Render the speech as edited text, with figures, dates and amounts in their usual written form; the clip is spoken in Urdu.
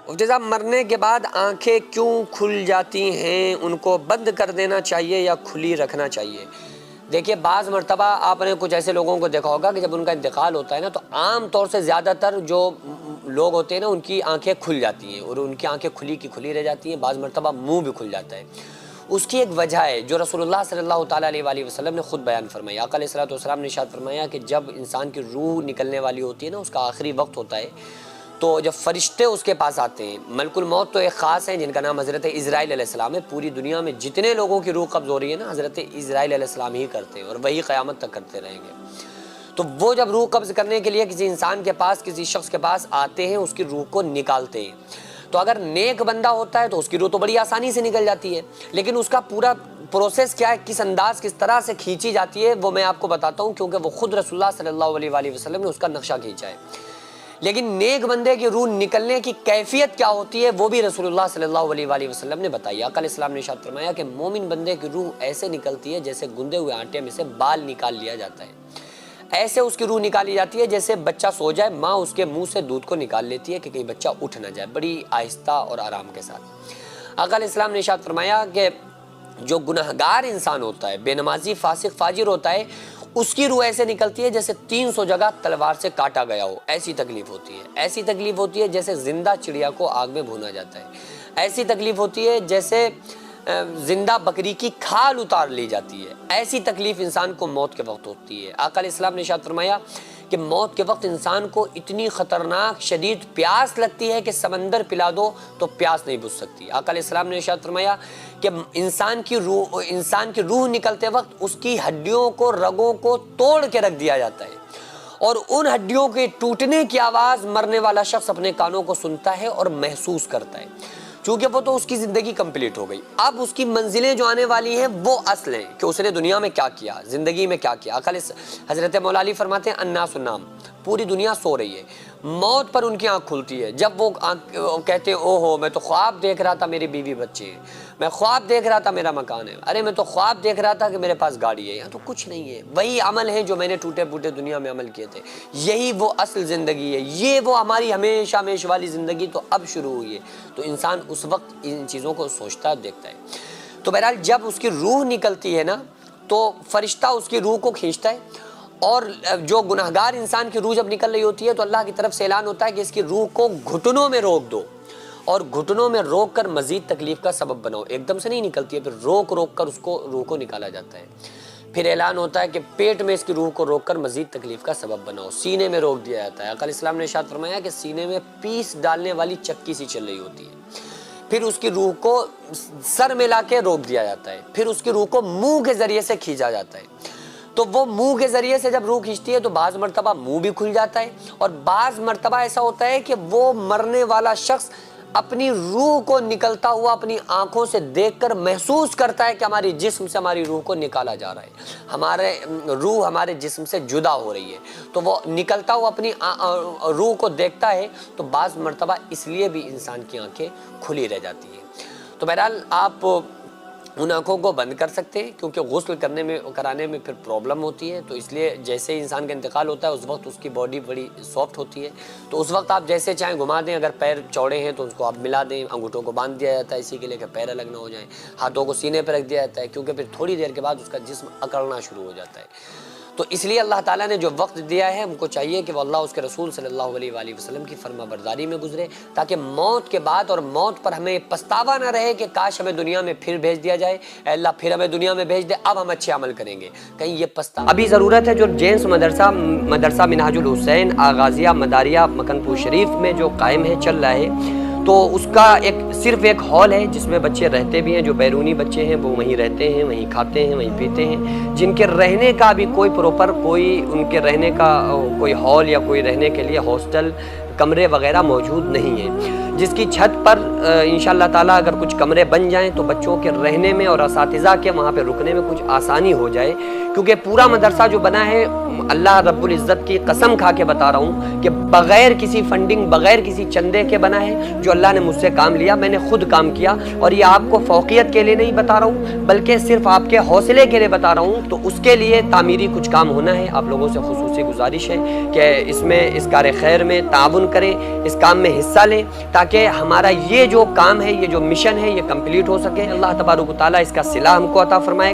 مفتی صاحب، مرنے کے بعد آنکھیں کیوں کھل جاتی ہیں؟ ان کو بند کر دینا چاہیے یا کھلی رکھنا چاہیے؟ دیکھیے، بعض مرتبہ آپ نے کچھ ایسے لوگوں کو دیکھا ہوگا کہ جب ان کا انتقال ہوتا ہے نا، تو عام طور سے زیادہ تر جو لوگ ہوتے ہیں نا، ان کی آنکھیں کھل جاتی ہیں، اور ان کی آنکھیں کھلی کی کھلی رہ جاتی ہیں، بعض مرتبہ منہ بھی کھل جاتا ہے۔ اس کی ایک وجہ ہے جو رسول اللہ صلی اللہ تعالیٰ علیہ وآلہ وسلم نے خود بیان فرمایا۔ آقا علیہ الصلوۃ والسلام نے ارشاد فرمایا کہ جب انسان کی روح نکلنے والی ہوتی ہے نا، اس کا آخری وقت ہوتا ہے، تو جب فرشتے اس کے پاس آتے ہیں، ملک الموت تو ایک خاص ہیں جن کا نام حضرت اسرائیل علیہ السلام ہے۔ پوری دنیا میں جتنے لوگوں کی روح قبض ہو رہی ہے نا، حضرت اسرائیل علیہ السلام ہی کرتے ہیں، اور وہی قیامت تک کرتے رہیں گے۔ تو وہ جب روح قبض کرنے کے لیے کسی انسان کے پاس، کسی شخص کے پاس آتے ہیں، اس کی روح کو نکالتے ہیں۔ تو اگر نیک بندہ ہوتا ہے تو اس کی روح تو بڑی آسانی سے نکل جاتی ہے، لیکن اس کا پورا پروسیس کیا ہے، کس انداز، کس طرح سے کھینچی جاتی ہے، وہ میں آپ کو بتاتا ہوں، کیونکہ وہ خود رسول اللہ صلی اللہ علیہ وآلہ وسلم نے اس کا نقشہ کھینچا ہے۔ لیکن نیک بندے کی روح نکلنے کی کیفیت کیا ہوتی ہے، وہ بھی رسول اللہ صلی اللہ علیہ وآلہ وسلم نے بتائی۔ آقا علیہ السلام نے ارشاد فرمایا کہ مومن بندے کی روح ایسے نکلتی ہے جیسے گندے ہوئے آٹے میں سے بال نکال لیا جاتا ہے۔ ایسے اس کی روح نکالی جاتی ہے جیسے بچہ سو جائے، ماں اس کے منہ سے دودھ کو نکال لیتی ہے کہ کہیں بچہ اٹھ نہ جائے، بڑی آہستہ اور آرام کے ساتھ۔ آقا علیہ السلام نے ارشاد فرمایا کہ جو گناہگار انسان ہوتا ہے، بے نمازی، فاسق، فاجر ہوتا ہے، اس کی روح ایسے نکلتی ہے جیسے 300 جگہ تلوار سے کاٹا گیا ہو، ایسی تکلیف ہوتی ہے۔ ایسی تکلیف ہوتی ہے جیسے زندہ چڑیا کو آگ میں بھونا جاتا ہے۔ ایسی تکلیف ہوتی ہے جیسے زندہ بکری کی کھال اتار لی جاتی ہے۔ ایسی تکلیف انسان کو موت کے وقت ہوتی ہے۔ آقا علیہ السلام نے ارشاد فرمایا کہ موت کے وقت انسان کو اتنی خطرناک شدید پیاس لگتی ہے کہ سمندر پلا دو تو پیاس نہیں بجھ سکتی۔ آقا علیہ السلام نے ارشاد فرمایا کہ انسان کی روح نکلتے وقت اس کی ہڈیوں کو، رگوں کو توڑ کے رکھ دیا جاتا ہے، اور ان ہڈیوں کے ٹوٹنے کی آواز مرنے والا شخص اپنے کانوں کو سنتا ہے اور محسوس کرتا ہے، چونکہ وہ تو اس کی زندگی کمپلیٹ ہو گئی۔ اب اس کی منزلیں جو آنے والی ہیں وہ اصل ہیں کہ اس نے دنیا میں کیا کیا، زندگی میں کیا کیا۔ حضرت مولا علی فرماتے ہیں الناس نام، پوری دنیا سو رہی ہے، موت پر ان کی آنکھ کھلتی ہے۔ جب وہ کہتے ہیں او ہو، میں تو خواب دیکھ رہا تھا میری بیوی بچے ہیں، میں خواب دیکھ رہا تھا میرا مکان ہے، ارے میں تو خواب دیکھ رہا تھا کہ میرے پاس گاڑی ہے، یہاں تو کچھ نہیں ہے، وہی عمل ہے جو میں نے ٹوٹے پھوٹے دنیا میں عمل کیے تھے، یہی وہ اصل زندگی ہے، یہ وہ ہماری ہمیشہ ہمیشہ والی زندگی تو اب شروع ہوئی ہے۔ تو انسان اس وقت ان چیزوں کو سوچتا دیکھتا ہے۔ تو بہرحال جب اس کی روح نکلتی ہے نا، تو فرشتہ اس کی روح کو کھینچتا ہے، اور جو گناہگار انسان کی روح جب نکل رہی ہوتی ہے تو اللہ کی طرف سے اعلان ہوتا ہے کہ اس کی روح کو گھٹنوں میں روک دو، اور گھٹنوں میں روک کر مزید تکلیف کا سبب بناؤ۔ ایک دم سے نہیں نکلتی ہے، پھر روک کر اس کو روح کو نکالا جاتا ہے۔ پھر اعلان ہوتا ہے کہ پیٹ میں اس کی روح کو روک کر مزید تکلیف کا سبب بناؤ، سینے میں روک دیا جاتا ہے۔ آقا علیہ السلام نے ارشاد فرمایا کہ سینے میں پیس ڈالنے والی چکی سی چل رہی ہوتی ہے۔ پھر اس کی روح کو سر میں لا کے روک دیا جاتا ہے، پھر اس کی روح کو منہ کے ذریعے سے کھینچا جاتا ہے۔ تو وہ منہ کے ذریعے سے جب روح کھینچتی ہے تو بعض مرتبہ منہ بھی کھل جاتا ہے، اور بعض مرتبہ ایسا ہوتا ہے کہ وہ مرنے والا شخص اپنی روح کو نکلتا ہوا اپنی آنکھوں سے دیکھ کر محسوس کرتا ہے کہ ہماری جسم سے ہماری روح کو نکالا جا رہا ہے، ہمارے روح ہمارے جسم سے جدا ہو رہی ہے۔ تو وہ نکلتا ہوا اپنی روح کو دیکھتا ہے، تو بعض مرتبہ اس لیے بھی انسان کی آنکھیں کھلی رہ جاتی ہیں۔ تو بہرحال آپ ان آنکھوں کو بند کر سکتے ہیں، کیونکہ غسل کرانے میں پھر پرابلم ہوتی ہے، تو اس لیے جیسے انسان کا انتقال ہوتا ہے اس وقت اس کی باڈی بڑی سافٹ ہوتی ہے، تو اس وقت آپ جیسے چاہیں گھما دیں، اگر پیر چوڑے ہیں تو اس کو آپ ملا دیں، انگوٹھوں کو باندھ دیا جاتا ہے اسی کے لیے کہ پیر الگ نہ ہو جائیں، ہاتھوں کو سینے پہ رکھ دیا جاتا ہے، کیونکہ پھر تھوڑی دیر کے بعد اس کا جسم اکڑنا شروع ہو جاتا ہے۔ تو اس لیے اللہ تعالیٰ نے جو وقت دیا ہے، ہم کو چاہیے کہ وہ اللہ اس کے رسول صلی اللہ علیہ وآلہ وسلم کی فرما برداری میں گزرے، تاکہ موت کے بعد اور موت پر ہمیں پچھتاوا نہ رہے کہ کاش ہمیں دنیا میں پھر بھیج دیا جائے، اے اللہ پھر ہمیں دنیا میں بھیج دے، اب ہم اچھے عمل کریں گے، کہیں یہ پچھتاوا۔ ابھی ضرورت ہے جو جینس مدرسہ منہاج الحسین آغازیہ مداریہ مکن پور شریف میں جو قائم ہے، چل رہا ہے، تو اس کا صرف ایک ہال ہے جس میں بچے رہتے بھی ہیں، جو بیرونی بچے ہیں وہ وہیں رہتے ہیں، وہیں کھاتے ہیں، وہیں پیتے ہیں، جن کے رہنے کا بھی کوئی پروپر ان کے رہنے کا کوئی ہال یا کوئی رہنے کے لیے ہاسٹل کمرے وغیرہ موجود نہیں ہیں، جس کی چھت پر انشاءاللہ تعالیٰ اگر کچھ کمرے بن جائیں تو بچوں کے رہنے میں اور اساتذہ کے وہاں پہ رکنے میں کچھ آسانی ہو جائے، کیونکہ پورا مدرسہ جو بنا ہے، اللہ رب العزت کی قسم کھا کے بتا رہا ہوں کہ بغیر کسی فنڈنگ، بغیر کسی چندے کے بنا ہے، جو اللہ نے مجھ سے کام لیا، میں نے خود کام کیا، اور یہ آپ کو فوقیت کے لیے نہیں بتا رہا ہوں بلکہ صرف آپ کے حوصلے کے لیے بتا رہا ہوں۔ تو اس کے لیے تعمیری کچھ کام ہونا ہے، آپ لوگوں سے خصوصی گزارش ہے کہ اس میں اس کار خیر میں تعاون تعاون کریں، اس کام میں حصہ لیں، تاکہ ہمارا یہ جو کام ہے، یہ جو مشن ہے، یہ کمپلیٹ ہو سکے۔ اللہ تبارک و تعالیٰ اس کا صلہ ہم کو عطا فرمائے۔